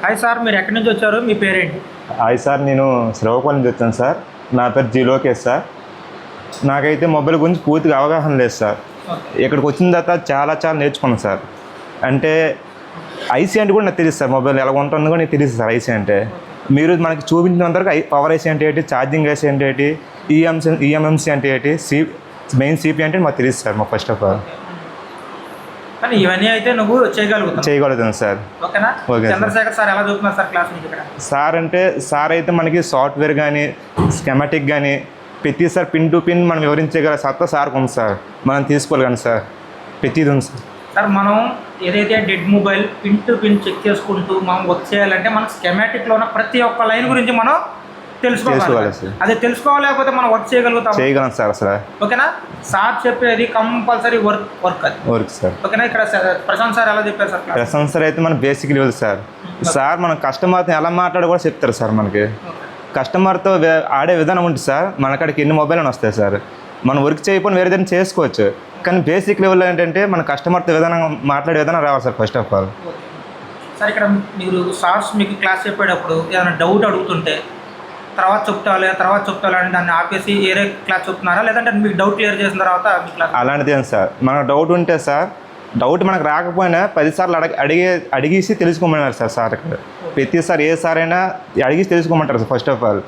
Hi sir, మీరు ఎక్కడి నుంచి వచ్చారు? మీ పేరేంటి? హాయ్ సార్, నేను శ్రీకాకుళం నుంచి వచ్చాను సార్. నా పేరు జి లోకేష్ సార్. నాకైతే మొబైల్ గురించి పూర్తిగా అవగాహన లేదు సార్. ఇక్కడికి వచ్చిన తర్వాత చాలా నేర్చుకున్నాను సార్. అంటే ఐసీ అంటే కూడా నాకు తెలియదు సార్. మొబైల్ ఎలా ఉంటుందో కూడా నాకు తెలియదు సార్. ఐసీ అంటే మీరు మనకి చూపించినంత వరకు పవర్ ఐసీ అంటే ఏంటి, ఛార్జింగ్ ఐసీ అంటే ఏంటి, ఈఎంఎంసీ అంటే ఏంటి, మెయిన్ సిపి అంటే మాకు తెలియదు సార్. మాకు ఫస్ట్ ఆఫ్ ఆల్ కానీ ఇవన్నీ అయితే నువ్వు చేయగలుగుతాను సార్. ఓకేనా? ఓకే. చంద్రశేఖర్ సార్ ఎలా చూస్తున్నారు సార్ క్లాస్ మీకు ఇక్కడ? సార్ అయితే మనకి సాఫ్ట్వేర్ కానీ స్కెమాటిక్ కానీ ప్రతిసారి పిన్ టు పిన్ మనం వివరించగల సత్తా సార్కి ఉంది సార్. మనం తీసుకోవాలి కానీ సార్, ప్రతిది ఉంది సార్. సార్ మనం ఏదైతే dead mobile pin to pin check చేసుకుంటూ మనం వర్క్ చేయాలంటే మన స్కెమాటిక్లో ఉన్న ప్రతి ఒక్క లైన్ గురించి మనం తెలుసుకోవాలి సార్. అదే తెలుసుకోలేకపోతే మనం వర్క్ చేయగలం సార్ అసలు. ఓకేనా? సార్ చెప్పేది కంపల్సరీ వర్క్ సార్. ఓకేనా? ఇక్కడ ప్రశాంత్ సార్ ఎలా చెప్పారు సార్? ప్రశాంత్ సార్ అయితే మన బేసిక్ లెవెల్ సార్. సార్ మన కస్టమర్తో ఎలా మాట్లాడో కూడా చెప్తారు సార్. మనకి కస్టమర్తో ఆడే విధానం ఉంటుంది సార్. మన అక్కడికి ఎన్ని మొబైల్ అని వస్తాయి సార్. మనం వర్క్ చేయకపోయినా వేరే దాన్ని చేసుకోవచ్చు. కానీ బేసిక్ లెవెల్లో ఏంటంటే మన కస్టమర్తో విధానం మాట్లాడే విధానం రావాలి sir first of all. Sir ఇక్కడ మీరు సార్స్ మీకు క్లాస్ చెప్పేటప్పుడు ఏదైనా డౌట్ అడుగుతుంటే తర్వాత చెప్తాలే అని దాన్ని ఆపేసి వేరే క్లాస్ చెప్తున్నారా, లేదంటే మీకు డౌట్ క్లియర్ చేసిన తర్వాత మీ క్లాస్? అలాంటిది ఏం సార్. మనకు డౌట్ ఉంటే సార్, డౌట్ మనకు రాకపోయినా 10 సార్లు అడిగేసి తెలుసుకోమన్నారు సార్. ఇక్కడ ప్రతిసారి ఏ సార్ అయినా అడిగేసి తెలుసుకోమంటారు సార్ ఫస్ట్ ఆఫ్ ఆల్.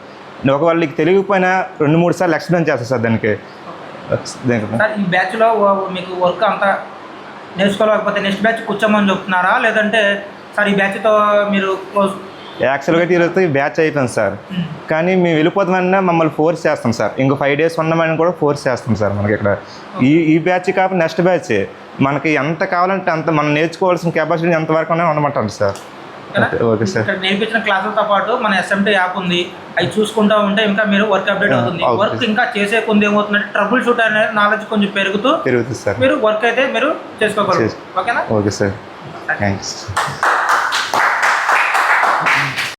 ఒకవేళ నీకు తెలియకపోయినా 2-3 సార్లు ఎక్స్ప్లెయిన్ చేస్తారు సార్ దానికి. సార్ ఈ బ్యాచ్లో మీకు వర్క్ అంతా నేర్చుకోలేకపోతే నెక్స్ట్ బ్యాచ్ కూర్చోమని చెప్తున్నారా, లేదంటే సార్ ఈ బ్యాచ్తో మీరు క్లోజ్? యాక్చువల్గా ఈరోజు ఈ బ్యాచ్ అయిపోయింది సార్. కానీ మేము వెళ్ళిపోతామన్నా మమ్మల్ని ఫోర్స్ చేస్తాం సార్. ఇంకో 5 days ఉన్నామని కూడా ఫోర్స్ చేస్తాం సార్. మనకి ఇక్కడ ఈ బ్యాచ్ కాకపోతే నెక్స్ట్ బ్యాచ్ మనకి ఎంత కావాలంటే అంత మనం నేర్చుకోవాల్సిన కెపాసిటీ ఎంతవరకు ఉండమంటారు సార్. Okay sir. ఇక్కడ నేర్పించిన క్లాసులతో పాటు మన ఎస్ఎంటీ యాప్ ఉంది, అవి చూసుకుంటూ ఉంటే ఇంకా మీరు వర్క్ అప్డేట్ అవుతుంది. వర్క్ ఇంకా చేసే కొంది ఏమవుతుందంటే ట్రబుల్ షూట్ అనేది నాలెడ్జ్ కొంచెం పెరుగుతుంది సార్. మీరు వర్క్ అయితే మీరు చేసుకోగలరు. ఓకేనా? Okay sir, thanks.